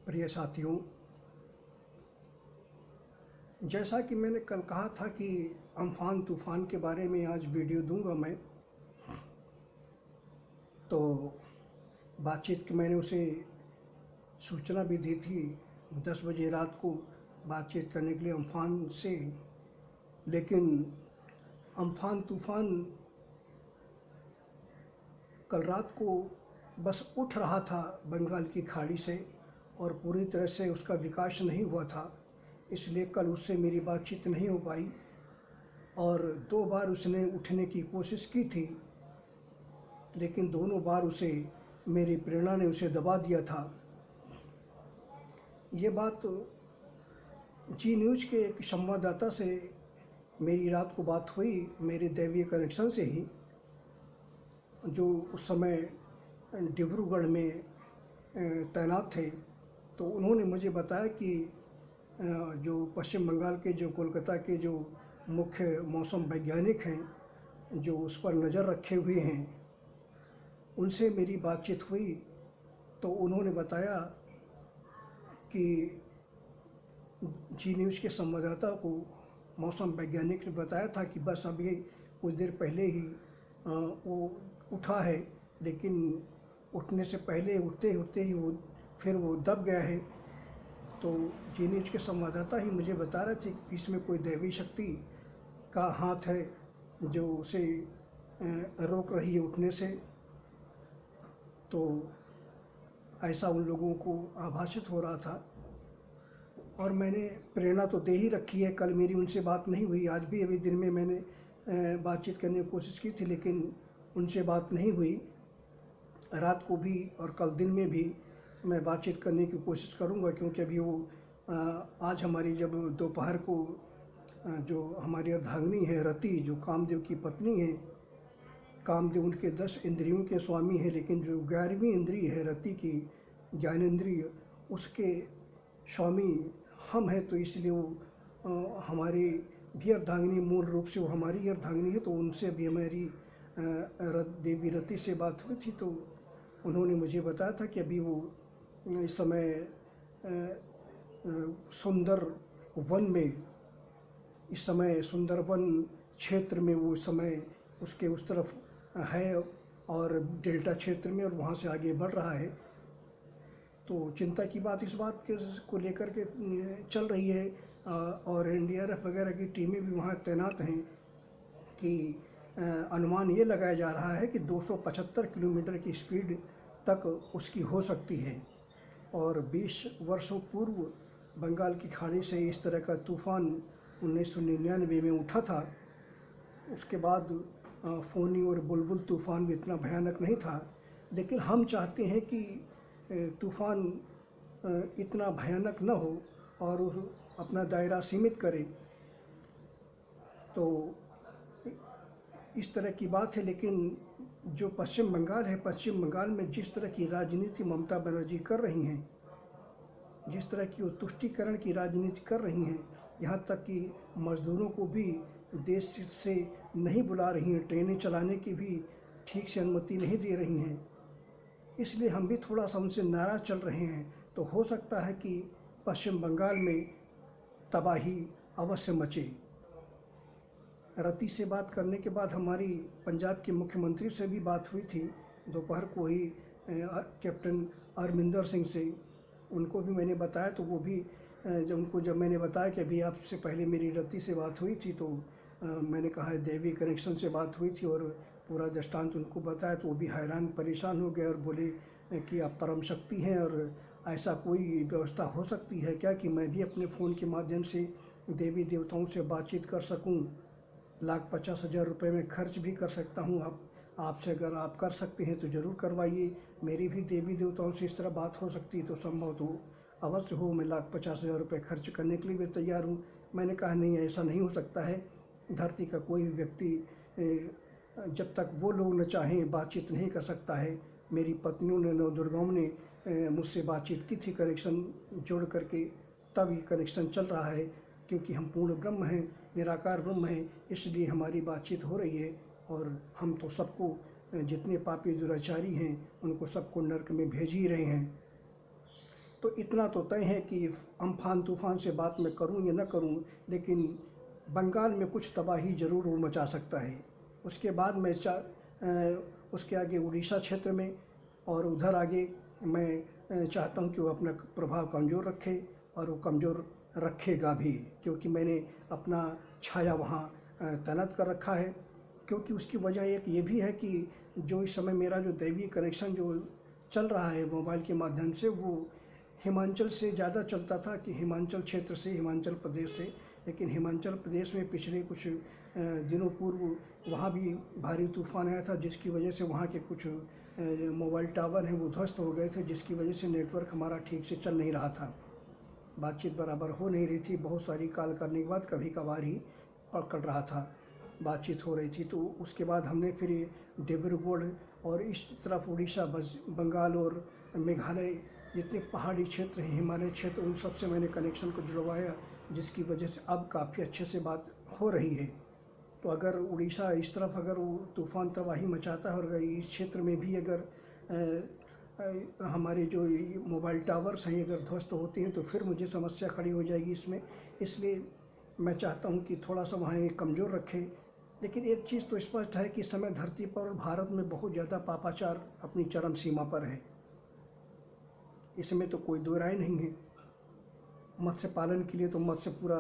प्रिय साथियों, जैसा कि मैंने कल कहा था कि अम्फान तूफ़ान के बारे में आज वीडियो दूंगा मैं। तो बातचीत की मैंने उसे सूचना भी दी थी 10 बजे रात को बातचीत करने के लिए अम्फान से। लेकिन अम्फान तूफ़ान कल रात को बस उठ रहा था बंगाल की खाड़ी से और पूरी तरह से उसका विकास नहीं हुआ था, इसलिए कल उससे मेरी बातचीत नहीं हो पाई। और 2 बार उसने उठने की कोशिश की थी, लेकिन दोनों बार उसे मेरी प्रेरणा ने उसे दबा दिया था। ये बात जी न्यूज़ के एक संवाददाता से मेरी रात को बात हुई, मेरे दैवीय कनेक्शन से ही, जो उस समय डिब्रूगढ़ में तैनात थे। तो उन्होंने मुझे बताया कि जो पश्चिम बंगाल के, जो कोलकाता के जो मुख्य मौसम वैज्ञानिक हैं, जो उस पर नज़र रखे हुए हैं, उनसे मेरी बातचीत हुई। तो उन्होंने बताया कि जी न्यूज़ के संवाददाता को मौसम वैज्ञानिक ने बताया था कि बस अभी कुछ देर पहले ही वो उठा है, लेकिन उठने से पहले उठते उठते ही वो दब गया है। तो जी न्यूज़ के संवाददाता ही मुझे बता रहे थे कि इसमें कोई दैवी शक्ति का हाथ है जो उसे रोक रही है उठने से। तो ऐसा उन लोगों को आभासित हो रहा था और मैंने प्रेरणा तो दे ही रखी है। कल मेरी उनसे बात नहीं हुई, आज भी अभी दिन में मैंने बातचीत करने की कोशिश की थी, लेकिन उनसे बात नहीं हुई। रात को भी और कल दिन में भी मैं बातचीत करने की कोशिश करूंगा, क्योंकि अभी वो आज हमारी जब दोपहर को जो हमारी अर्धांगिनी है रति, जो कामदेव की पत्नी है, कामदेव उनके 10 इंद्रियों के स्वामी हैं, लेकिन जो 11वीं इंद्रिय है रति की, ज्ञानेंद्रिय, उसके स्वामी हम हैं। तो इसलिए वो हमारी भी अर्धांगिनी, मूल रूप से वो हमारी अर्धांगिनी है। तो उनसे भी हमारी देवी रति से बात हुई थी। तो उन्होंने मुझे बताया था कि अभी वो इस समय सुंदर वन में, इस समय सुंदरवन क्षेत्र में वो इस समय उसके उस तरफ है और डेल्टा क्षेत्र में, और वहाँ से आगे बढ़ रहा है। तो चिंता की बात इस बात के को लेकर के चल रही है और एनडीआरएफ वगैरह की टीमें भी वहाँ तैनात हैं कि अनुमान ये लगाया जा रहा है कि 275 किलोमीटर की स्पीड तक उसकी हो सकती है। और 20 वर्षों पूर्व बंगाल की खाड़ी से इस तरह का तूफ़ान 1999 में उठा था। उसके बाद फोनी और बुलबुल तूफ़ान भी इतना भयानक नहीं था, लेकिन हम चाहते हैं कि तूफ़ान इतना भयानक न हो और अपना दायरा सीमित करे। तो इस तरह की बात है। लेकिन जो पश्चिम बंगाल है, पश्चिम बंगाल में जिस तरह की राजनीति ममता बनर्जी कर रही हैं, जिस तरह की वो तुष्टीकरण की राजनीति कर रही हैं, यहाँ तक कि मज़दूरों को भी देश से नहीं बुला रही हैं, ट्रेनें चलाने की भी ठीक से अनुमति नहीं दे रही हैं, इसलिए हम भी थोड़ा सा उनसे नाराज़ चल रहे हैं। तो हो सकता है कि पश्चिम बंगाल में तबाही अवश्य मचे। रति से बात करने के बाद हमारी पंजाब के मुख्यमंत्री से भी बात हुई थी दोपहर को ही, कैप्टन अमरिंदर सिंह से। उनको भी मैंने बताया, तो वो भी जब मैंने बताया कि अभी आपसे पहले मेरी रति से बात हुई थी, तो मैंने कहा देवी कनेक्शन से बात हुई थी और पूरा दृष्टांत उनको बताया, तो वो भी हैरान परेशान हो गए और बोले कि आप परम शक्ति हैं और ऐसा कोई व्यवस्था हो सकती है क्या कि मैं भी अपने फ़ोन के माध्यम से देवी देवताओं से बातचीत कर सकूं। 1,50,000 रुपये में खर्च भी कर सकता हूं। आपसे अगर आप कर सकते हैं तो ज़रूर करवाइए। मेरी भी देवी देवताओं से इस तरह बात हो सकती है तो संभव तो अवश्य हो। मैं 1,50,000 रुपये खर्च करने के लिए भी तैयार हूँ। मैंने कहा नहीं, ऐसा नहीं हो सकता है। धरती का कोई भी व्यक्ति जब तक वो लोग न चाहें बातचीत नहीं कर सकता है। मेरी पत्नियों ने, नवदुर्गाओं ने मुझसे बातचीत की थी कनेक्शन जोड़ करके, तब ये कनेक्शन चल रहा है, क्योंकि हम पूर्ण ब्रह्म हैं, निराकार ब्रह्म हैं, इसलिए हमारी बातचीत हो रही है। और हम तो सबको, जितने पापी दुराचारी हैं उनको सबको नरक में भेज ही रहे हैं। तो इतना तो तय है कि अम्फान तूफ़ान से बात मैं करूं या न करूं, लेकिन बंगाल में कुछ तबाही ज़रूर वो मचा सकता है। उसके बाद मैं उसके आगे उड़ीसा क्षेत्र में, और उधर आगे मैं चाहता हूं कि वो अपना प्रभाव कमज़ोर रखे, और वो कमज़ोर रखेगा भी, क्योंकि मैंने अपना छाया वहाँ तैनात कर रखा है। क्योंकि उसकी वजह एक ये भी है कि जो इस समय मेरा जो दैवीय कनेक्शन जो चल रहा है मोबाइल के माध्यम से, वो हिमाचल से ज़्यादा चलता था, कि हिमाचल क्षेत्र से, हिमाचल प्रदेश से। लेकिन हिमाचल प्रदेश में पिछले कुछ दिनों पूर्व वहाँ भी भारी तूफ़ान आया था, जिसकी वजह से वहाँ के कुछ मोबाइल टावर हैं वो ध्वस्त हो गए थे, जिसकी वजह से नेटवर्क हमारा ठीक से चल नहीं रहा था, बातचीत बराबर हो नहीं रही थी। बहुत सारी कॉल करने के बाद कभी कभार ही पकड़ रहा था, बातचीत हो रही थी। तो उसके बाद हमने फिर डिब्रूगढ़ और इस तरफ उड़ीसा, बंगाल और मेघालय, जितने पहाड़ी क्षेत्र हैं, हिमालय क्षेत्र, उन सब से मैंने कनेक्शन को जुड़वाया, जिसकी वजह से अब काफ़ी अच्छे से बात हो रही है। तो अगर उड़ीसा इस तरफ अगर वो तूफ़ान तबाही मचाता है, और अगर इस क्षेत्र में भी अगर हमारे जो मोबाइल टावर्स हैं अगर ध्वस्त होते हैं, तो फिर मुझे समस्या खड़ी हो जाएगी इसमें। इसलिए मैं चाहता हूं कि थोड़ा सा वहाँ कमज़ोर रखें। लेकिन एक चीज़ तो स्पष्ट है कि इस समय धरती पर और भारत में बहुत ज़्यादा पापाचार अपनी चरम सीमा पर है, इसमें तो कोई दो राय नहीं है। मत्स्य पालन के लिए तो मत्स्य पूरा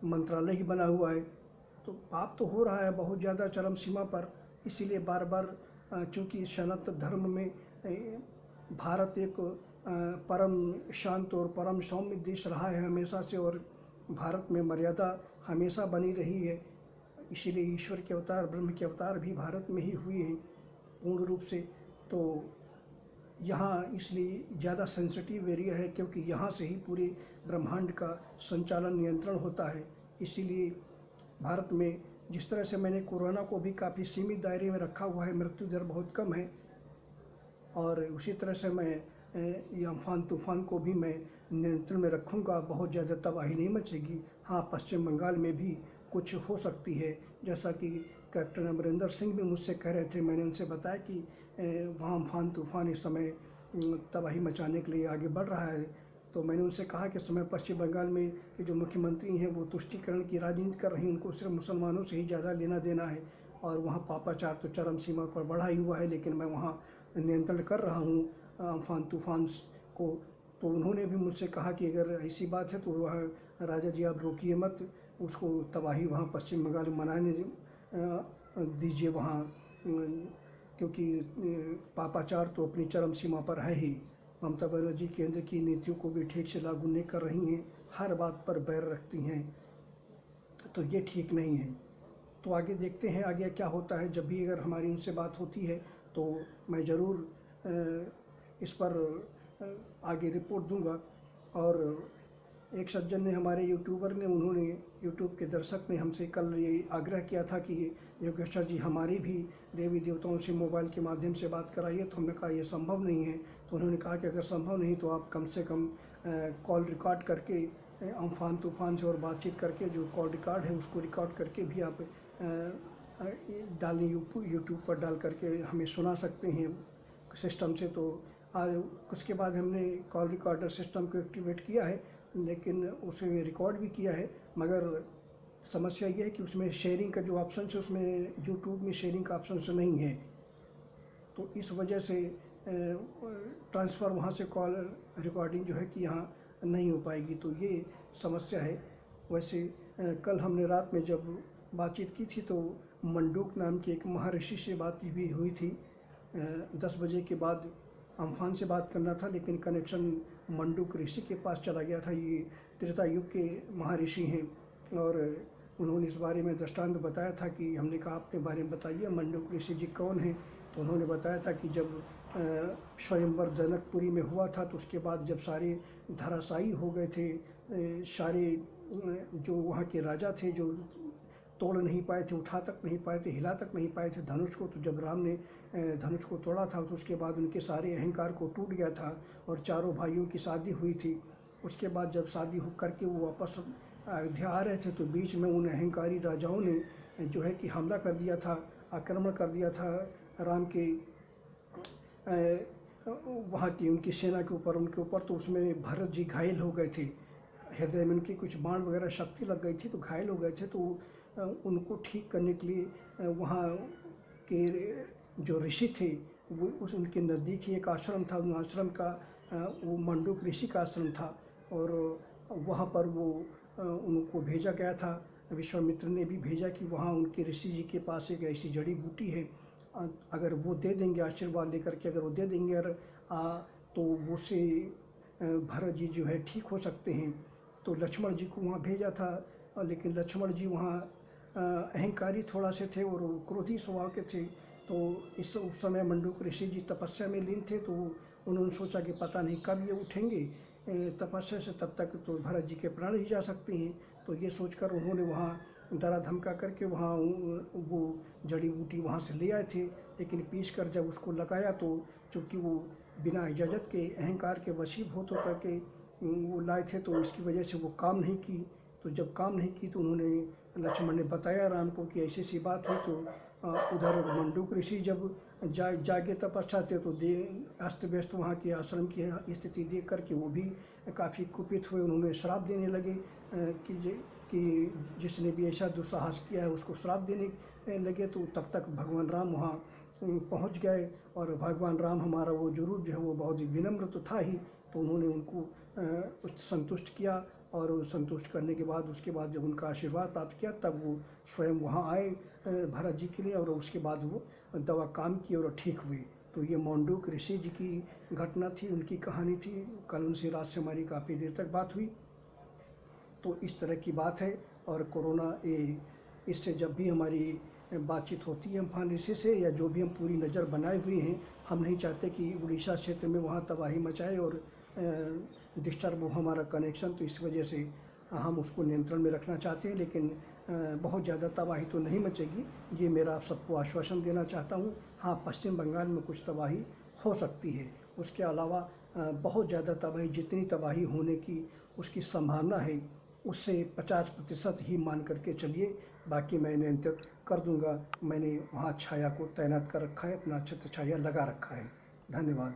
मंत्रालय ही बना हुआ है, तो पाप तो हो रहा है बहुत ज़्यादा चरम सीमा पर। इसीलिए बार बार चूँकि सनातन धर्म में भारत एक परम शांत और परम सौम्य देश रहा है हमेशा से, और भारत में मर्यादा हमेशा बनी रही है। इसीलिए ईश्वर के अवतार, ब्रह्म के अवतार भी भारत में ही हुए हैं पूर्ण रूप से। तो यहाँ इसलिए ज़्यादा सेंसिटिव एरिया है, क्योंकि यहाँ से ही पूरे ब्रह्मांड का संचालन, नियंत्रण होता है। इसीलिए भारत में जिस तरह से मैंने कोरोना को भी काफ़ी सीमित दायरे में रखा हुआ है, मृत्यु दर बहुत कम है, और उसी तरह से मैं ये अम्फान तूफ़ान को भी मैं नियंत्रण में रखूँगा, बहुत ज़्यादा तबाही नहीं मचेगी। हाँ, पश्चिम बंगाल में भी कुछ हो सकती है, जैसा कि कैप्टन अमरिंदर सिंह भी मुझसे कह रहे थे। मैंने उनसे बताया कि वहाँ अम्फान तूफ़ान इस समय तबाही मचाने के लिए आगे बढ़ रहा है। तो मैंने उनसे कहा कि इस समय पश्चिम बंगाल में के जो मुख्यमंत्री हैं वो तुष्टीकरण की राजनीति कर रही हैं, उनको सिर्फ मुसलमानों से ही ज़्यादा लेना देना है, और वहाँ पापाचार तो चरम सीमा पर बढ़ा ही हुआ है। लेकिन मैं वहाँ नियंत्रण कर रहा हूँ अम्फान तूफ़ान को। तो उन्होंने भी मुझसे कहा कि अगर ऐसी बात है तो वह राजा जी आप रोकिए मत, उसको तबाही वहाँ पश्चिम बंगाल में मनाने दीजिए वहाँ, क्योंकि पापाचार तो अपनी चरम सीमा पर है ही। ममता बनर्जी केंद्र की नीतियों को भी ठीक से लागू नहीं कर रही हैं, हर बात पर बैर रखती हैं, तो ये ठीक नहीं है। तो आगे देखते हैं आगे क्या होता है। जब भी अगर हमारी उनसे बात होती है तो मैं ज़रूर इस पर आगे रिपोर्ट दूंगा। और एक सज्जन ने, हमारे यूट्यूबर ने, उन्होंने, यूट्यूब के दर्शक ने हमसे कल ये आग्रह किया था कि योगेश्वर जी हमारी भी देवी देवताओं से मोबाइल के माध्यम से बात कराइए। तो हमने कहा ये संभव नहीं है। तो उन्होंने कहा कि अगर संभव नहीं तो आप कम से कम कॉल रिकॉर्ड करके अम्फान तूफ़ान से और बातचीत करके जो कॉल रिकॉर्ड है उसको रिकॉर्ड करके भी आप डालें, यूट्यूब पर डाल करके हमें सुना सकते हैं सिस्टम से। तो आज उसके बाद हमने कॉल रिकॉर्डर सिस्टम को एक्टिवेट किया है, लेकिन उसमें रिकॉर्ड भी किया है, मगर समस्या ये है कि उसमें शेयरिंग का जो ऑप्शन है उसमें यूट्यूब में शेयरिंग का ऑप्शन नहीं है। तो इस वजह से ट्रांसफ़र वहाँ से कॉल रिकॉर्डिंग जो है कि यहाँ नहीं हो पाएगी, तो ये समस्या है। वैसे कल हमने रात में जब बातचीत की थी तो मंडूक नाम के एक महर्षि से बात भी हुई थी। 10 बजे के बाद अम्फान से बात करना था, लेकिन कनेक्शन मंडूक ऋषि के पास चला गया था। ये त्रेता युग के महर्षि हैं, और उन्होंने इस बारे में दृष्टांत बताया था कि हमने कहा अपने बारे में बताइए, मंडूक ऋषि जी कौन हैं। तो उन्होंने बताया था कि जब स्वयंवर जनकपुरी में हुआ था तो उसके बाद जब सारे धराशायी हो गए थे, सारे जो वहाँ के राजा थे जो तोड़ नहीं पाए थे, उठा तक नहीं पाए थे, हिला तक नहीं पाए थे धनुष को, तो जब राम ने धनुष को तोड़ा था तो उसके बाद उनके सारे अहंकार को टूट गया था, और चारों भाइयों की शादी हुई थी। उसके बाद जब शादी हो करके वो वापस अयोध्या आ रहे थे तो बीच में उन अहंकारी राजाओं ने जो है कि हमला कर दिया था, आक्रमण कर दिया था राम के वहाँ की उनकी सेना के ऊपर उनके ऊपर, तो उसमें भरत जी घायल हो गए थे। हृदय में उनकी कुछ बाण वगैरह शक्ति लग गई थी, तो घायल हो गए थे। तो उनको ठीक करने के लिए वहाँ के जो ऋषि थे वो उनके नज़दीक ही एक आश्रम था। उन आश्रम का वो मंडूक ऋषि का आश्रम था, और वहाँ पर वो उनको भेजा गया था। विश्वामित्र ने भी भेजा कि वहाँ उनके ऋषि जी के पास एक ऐसी जड़ी बूटी है, अगर वो दे देंगे आशीर्वाद लेकर के, अगर वो दे देंगे तो वो से भरत जी जो है ठीक हो सकते हैं। तो लक्ष्मण जी को वहाँ भेजा था, लेकिन लक्ष्मण जी वहाँ अहंकारी थोड़ा से थे और क्रोधी स्वभाव के थे। तो उस समय मंडूक ऋषि जी तपस्या में लीन थे, तो उन्होंने सोचा कि पता नहीं कब ये उठेंगे तपस्या से, तब तक तो भरत जी के प्राण ही जा सकते हैं। तो ये सोचकर उन्होंने वहाँ डरा धमका करके वहाँ वो जड़ी बूटी वहाँ से ले आए थे। लेकिन पीस कर जब उसको लगाया, तो चूँकि वो बिना इजाज़त के अहंकार के वशीभूत होकर के वो लाए थे, तो इसकी वजह से वो काम नहीं की। तो जब काम नहीं की तो उन्होंने लक्ष्मण ने बताया राम को कि ऐसी सी बात हुई। तो उधर मंडूक ऋषि जब जागे तपस्या थे, तो अस्त व्यस्त वहाँ के आश्रम की स्थिति देख करके वो भी काफ़ी कुपित हुए। उन्होंने श्राप देने लगे कि जिसने भी ऐसा दुस्साहस किया है उसको श्राप देने लगे। तो तब तक भगवान राम वहाँ पहुँच गए, और भगवान राम हमारा वो जरूर जो है वो बहुत ही विनम्र तो था ही। तो उन्होंने उनको संतुष्ट किया, और संतुष्ट करने के बाद उसके बाद जब उनका आशीर्वाद प्राप्त किया, तब वो स्वयं वहाँ आए भरत जी के लिए, और उसके बाद वो दवा काम की और ठीक हुई। तो ये मंडूक ऋषि जी की घटना थी, उनकी कहानी थी। कल उनसे रात से हमारी काफ़ी देर तक बात हुई। तो इस तरह की बात है। और कोरोना इससे जब भी हमारी बातचीत होती है अम्फान ऋषि से, या जो भी हम पूरी नज़र बनाए हुए हैं, हम नहीं चाहते कि उड़ीसा क्षेत्र में वहाँ तबाही मचाए और डिस्टर्ब हो हमारा कनेक्शन। तो इस वजह से हम उसको नियंत्रण में रखना चाहते हैं, लेकिन बहुत ज़्यादा तबाही तो नहीं मचेगी, ये मेरा आप सबको आश्वासन देना चाहता हूँ। हाँ, पश्चिम बंगाल में कुछ तबाही हो सकती है, उसके अलावा बहुत ज़्यादा तबाही, जितनी तबाही होने की उसकी संभावना है उससे 50% ही मान करके चलिए। बाकी मैं नियंत्रित कर दूंगा। मैंने वहाँ छाया को तैनात कर रखा है, अपना छत्र छाया लगा रखा है। धन्यवाद।